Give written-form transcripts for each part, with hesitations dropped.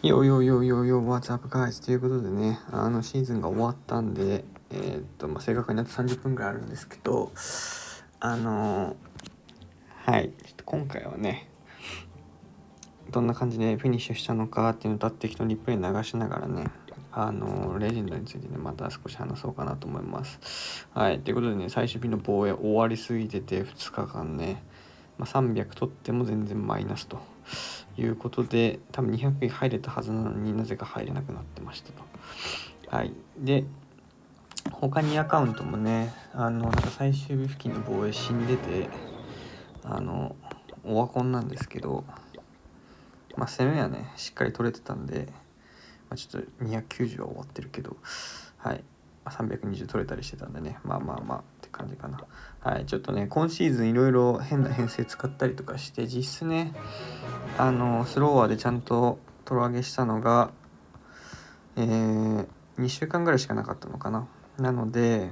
よよよよよ、What's up guys? ということでね、シーズンが終わったんで、正確にあと30分ぐらいあるんですけど、はい、ちょっと今回はね、どんな感じでフィニッシュしたのかっていうのを適当にリプレイ流しながらね、レジェンドについてね、また少し話そうかなと思います。はい、ということでね、最終日の防衛終わりすぎてて、2日間ね、300取っても全然マイナスということで、多分200位入れたはずなのになぜか入れなくなってましたと。はい。で、他にアカウントもね、なんか最終日付近の防衛死んでて、オワコンなんですけど、攻めはね、しっかり取れてたんで、ちょっと290は終わってるけど、はい。320取れたりしてたんでね、まあって感じかな。はい。ちょっとね、今シーズンいろいろ変な編成使ったりとかして、実質ね、スローワーでちゃんとトロ上げしたのが、2週間ぐらいしかなかったのかな。なので、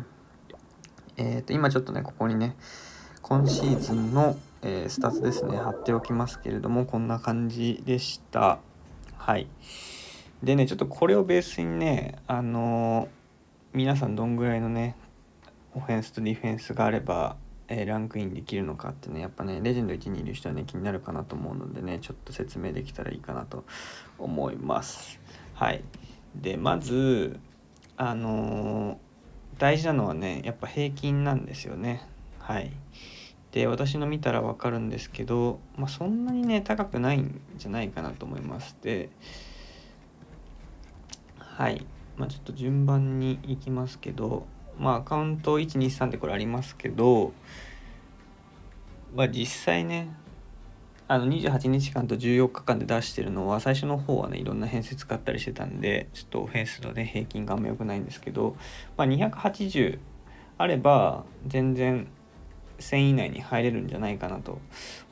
今ちょっとね、ここにね、今シーズンの、スタッツですね、貼っておきますけれども、こんな感じでした。はい。でね、ちょっとこれをベースにね、皆さんどんぐらいのね、オフェンスとディフェンスがあれば、ランクインできるのかってね、やっぱね、レジェンド1にいる人はね、気になるかなと思うのでね、ちょっと説明できたらいいかなと思います。はい。で、まず、大事なのはね、やっぱ平均なんですよね。はい。で、私の見たらわかるんですけど、そんなにね、高くないんじゃないかなと思います。で、はい。ちょっと順番に行きますけど、アカウント123でこれありますけど、実際ね、28日間と14日間で出してるのは、最初の方はね、いろんな編成使ったりしてたんで、ちょっとオフェンスのね、平均があんま良くないんですけど、280あれば、全然1000以内に入れるんじゃないかなと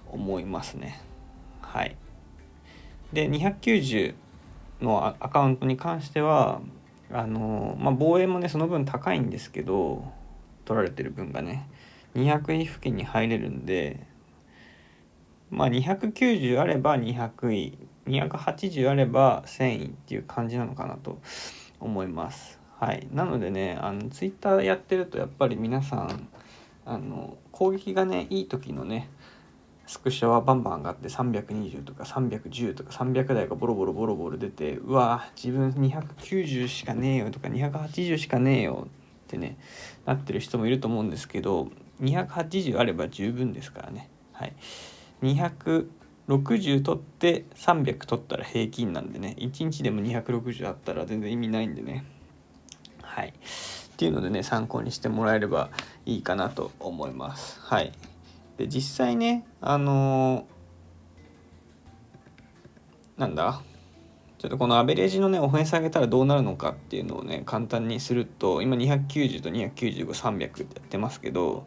思いますね。はい。で、290のアカウントに関しては、防衛もね、その分高いんですけど、取られてる分がね、200位付近に入れるんで、290あれば200位、280あれば1000位っていう感じなのかなと思います。はい。なのでね、ツイッターやってるとやっぱり皆さん、攻撃がね、いい時のね、スクショはバンバン上がって320とか310とか300台がボロボロ出て、うわ自分290しかねえよとか280しかねえよってねなってる人もいると思うんですけど、280あれば十分ですからね。はい。260取って300取ったら平均なんでね、1日でも260あったら全然意味ないんでね。はい。っていうのでね、参考にしてもらえればいいかなと思います。はい。で、実際ね、なんだちょっとこのアベレージのね、オフェンス上げたらどうなるのかっていうのをね、簡単にすると、今290と295、300ってやってますけど、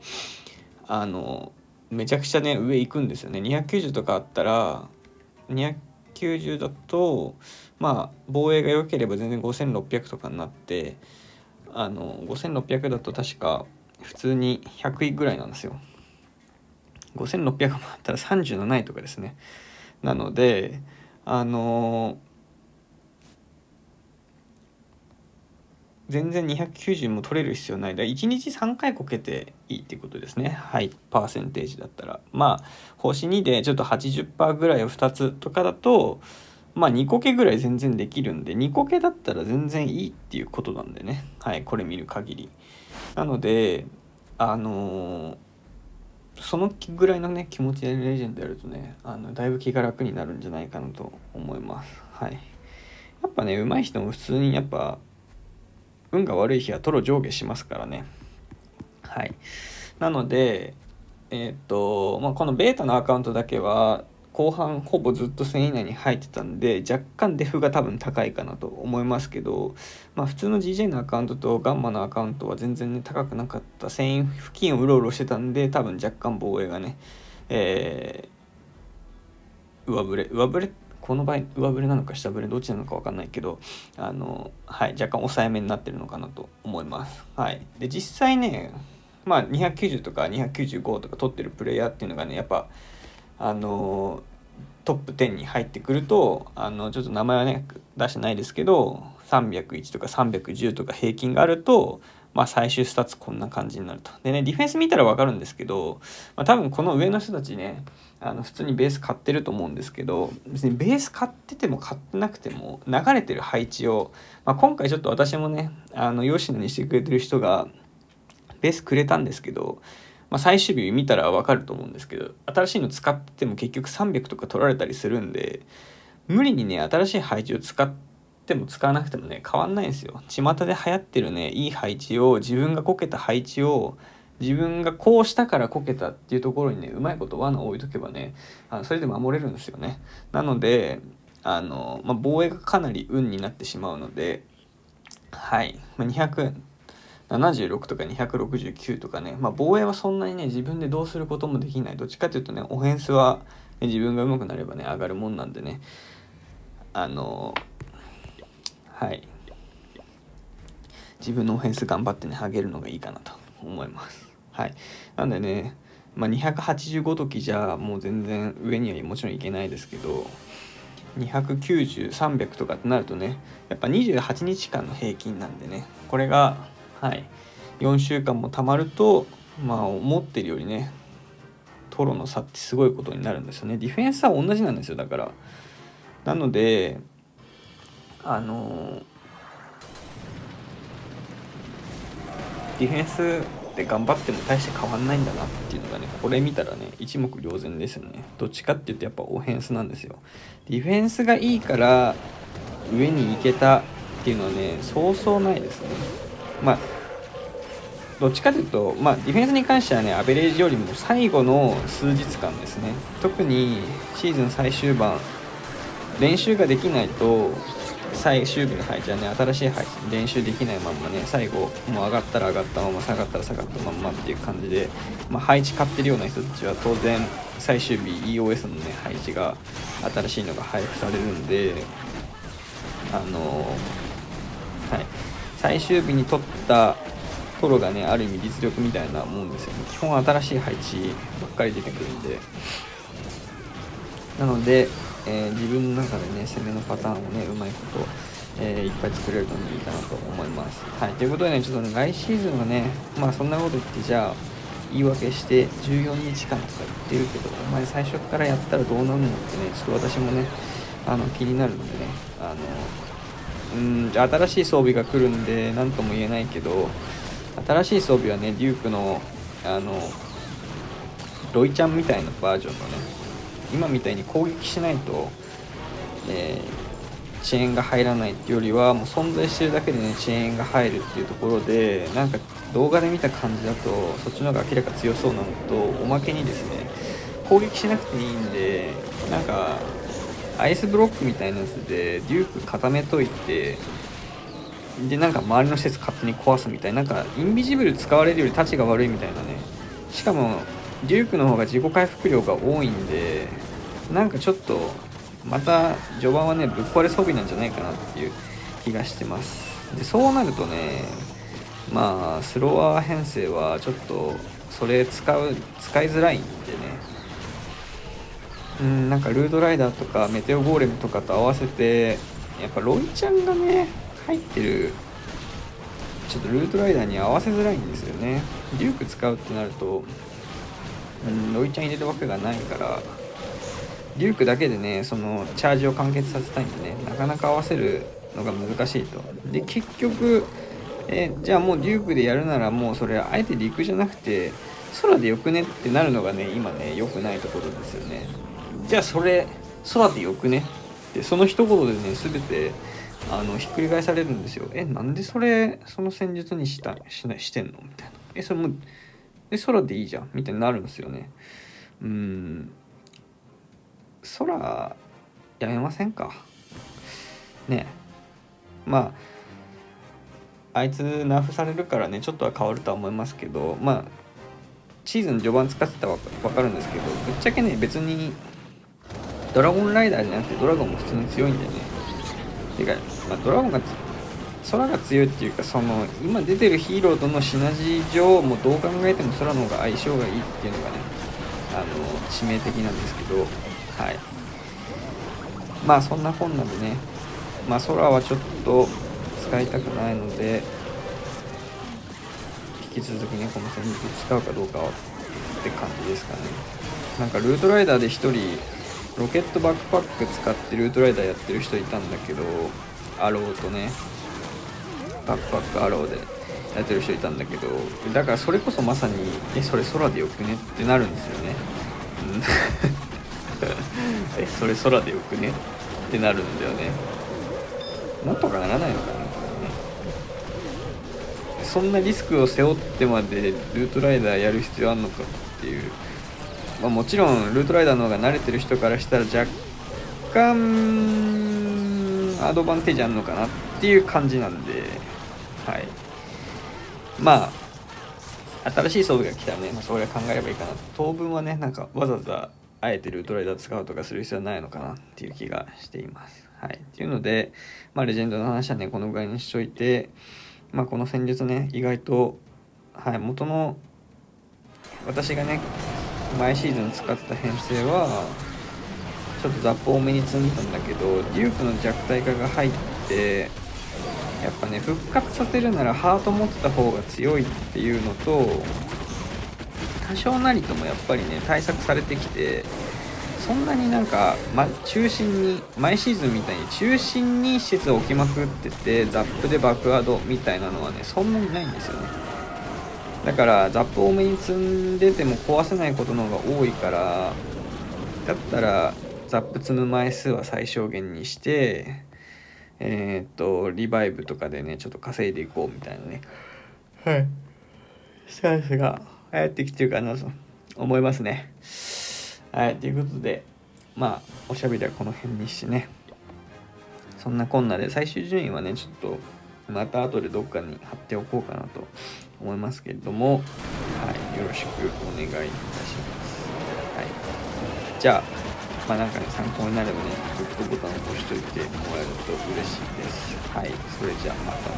めちゃくちゃね、上行くんですよね。290とかあったら、290だと、防衛が良ければ全然5600とかになって、5600だと確か普通に100位ぐらいなんですよ。5600もあったら37位とかですね。なので、全然290も取れる必要ない。だから1日3回こけていいっていうことですね。はい、パーセンテージだったら。星2でちょっと 80% ぐらいを2つとかだと、2こけぐらい全然できるんで、2こけだったら全然いいっていうことなんでね。はい、これ見る限り。なので、そのぐらいのね、気持ちでレジェンドやるとね、だいぶ気が楽になるんじゃないかなと思います。はい。やっぱね、上手い人も普通にやっぱ、運が悪い日はトロ上下しますからね。はい。なので、このベータのアカウントだけは、後半ほぼずっと1000以内に入ってたんで、若干デフが多分高いかなと思いますけど、普通の GJ のアカウントとガンマのアカウントは全然ね、高くなかった。1000付近をうろうろしてたんで、多分若干防衛がね、上振れこの場合上振れなのか下振れどっちなのか分かんないけど、はい、若干抑えめになってるのかなと思います。はい。で、実際ね、290とか295とか取ってるプレイヤーっていうのがね、やっぱトトップ10に入ってくるとちょっと名前はね出してないですけど301とか310とか平均があると、最終スタッツこんな感じになると。でね、ディフェンス見たら分かるんですけど、多分この上の人たちね普通にベース買ってると思うんですけど、別にベース買ってても買ってなくても流れてる配置を、今回ちょっと私もね吉野にしてくれてる人がベースくれたんですけど、最終日見たら分かると思うんですけど、新しいの使ってても結局300とか取られたりするんで、無理にね新しい配置を使っても使わなくてもね変わんないんですよ。巷で流行ってるねいい配置を、自分がこけた配置を自分がこうしたからこけたっていうところにねうまいこと罠を置いとけばねそれで守れるんですよね。なので防衛がかなり運になってしまうので、はい、276とか269とかね、防衛はそんなにね自分でどうすることもできない。どっちかというとねオフェンスは、ね、自分が上手くなればね上がるもんなんでね、はい自分のオフェンス頑張ってね上げるのがいいかなと思います。はい、なんでね、285時じゃもう全然上にはもちろんいけないですけど、290、300とかってなるとねやっぱ28日間の平均なんでね、これが4週間もたまると思ってるよりねトロの差ってすごいことになるんですよね。ディフェンスは同じなんですよ。だからなのでディフェンスで頑張っても大して変わんないんだなっていうのがね、これ見たらね一目瞭然ですよね。どっちかっていうとやっぱオフェンスなんですよ。ディフェンスがいいから上に行けたっていうのはねそうそうないですね。どっちかというと、ディフェンスに関してはねアベレージよりも最後の数日間ですね。特にシーズン最終盤練習ができないと最終日の配置はね新しい配置練習できないまんまね、最後もう上がったら上がったまま下がったら下がったまんまっていう感じで、配置買ってるような人たちは当然最終日 EOS のね配置が新しいのが配布されるんで、最終日に取ったトロがねある意味実力みたいなもんですよね。基本新しい配置ばっかり出てくるんで、なので自分の中でね攻めのパターンをねうまいこと、いっぱい作れるのにいいかなと思います。はい、ということでねちょっとね来シーズンはねそんなこと言ってじゃあ言い訳して14日間とか言ってるけど、お前最初からやったらどうなるのってねちょっと私もね気になるのでね、じゃあ新しい装備が来るんで何とも言えないけど、新しい装備はねデュークのロイちゃんみたいなバージョンのね、今みたいに攻撃しないと、遅延が入らないっていうよりはもう存在してるだけでね遅延が入るっていうところで、なんか動画で見た感じだとそっちの方が明らか強そうなのと、おまけにですね攻撃しなくていいんで、なんかアイスブロックみたいなやつでデューク固めといて、でなんか周りの施設勝手に壊すみたいな、なんかインビジブル使われるよりタチが悪いみたいなね。しかもデュークの方が自己回復量が多いんで、なんかちょっとまた序盤はねぶっ壊れ装備なんじゃないかなっていう気がしてます。でそうなるとねスロワー編成はちょっとそれ使いづらいんでね、なんかルードライダーとかメテオゴーレムとかと合わせてやっぱロイちゃんがね入ってるちょっとルートライダーに合わせづらいんですよね。デューク使うってなるとロイちゃん入れるわけがないから、デュークだけでねそのチャージを完結させたいんでねなかなか合わせるのが難しいと。で結局じゃあもうデュークでやるならもうそれあえて陸じゃなくて空でよくねってなるのがね今ね良くないところですよね。じゃあそれ空でよくねってその一言でね全てひっくり返されるんですよ。なんでその戦術にしてんのみたいな。それも空でいいじゃんみたいになるんですよね。空やめませんかね。あいつナーフされるからねちょっとは変わるとは思いますけど、シーズン序盤使ってたら分かるんですけど、ぶっちゃけね別にドラゴンライダーじゃなくてドラゴンも普通に強いんでね。てか、ドラゴンが空が強いっていうか、その今出てるヒーローとのシナジー上もうどう考えても空の方が相性がいいっていうのがね致命的なんですけど、はい。まあそんなこんなでね、まあ空はちょっと使いたくないので、引き続きねこの戦術使うかどうかって感じですかね。なんかルートライダーで1人ロケットバックパック使ってルートライダーやってる人いたんだけど、アローとねバックパックアローでやってる人いたんだけど、だからそれこそまさにそれ空でよくねってなるんですよね。それ空でよくねってなるんだよね。なんとかならないのかな、これね。そんなリスクを背負ってまでルートライダーやる必要あんのかっていう、まあ、もちろんルートライダーの方が慣れてる人からしたら若干アドバンテージあんのかなっていう感じなんで、はい、まあ新しい装備が来たらね、それは考えればいいかな。当分はねなんかわざわざあえてルートライダー使うとかする必要はないのかなっていう気がしています。はい、っていうので、レジェンドの話はねこのぐらいにしといて、この戦術ね意外と、元の私がね毎シーズン使ってた編成はちょっとザップ多めに積んだんだけど、デュークの弱体化が入ってやっぱね復活させるならハート持ってた方が強いっていうのと、多少なりともやっぱりね対策されてきて、そんなになんか、中心に毎シーズンみたいに中心に施設を置きまくっててザップで爆アドみたいなのはねそんなにないんですよね。だからザップ多めに積んでても壊せないことの方が多いから、だったらザップ積む枚数は最小限にしてリバイブとかでねちょっと稼いでいこうみたいなね、スタンスが流行ってきてるかなと思いますね。はい、ということでおしゃべりはこの辺にしてね、そんなこんなで最終順位はねちょっとまた後でどっかに貼っておこうかなと思いますけれども、よろしくお願いいたします。じゃあなんかね参考になればねグッドボタンを押しといてもらえると嬉しいです。それじゃあまたね。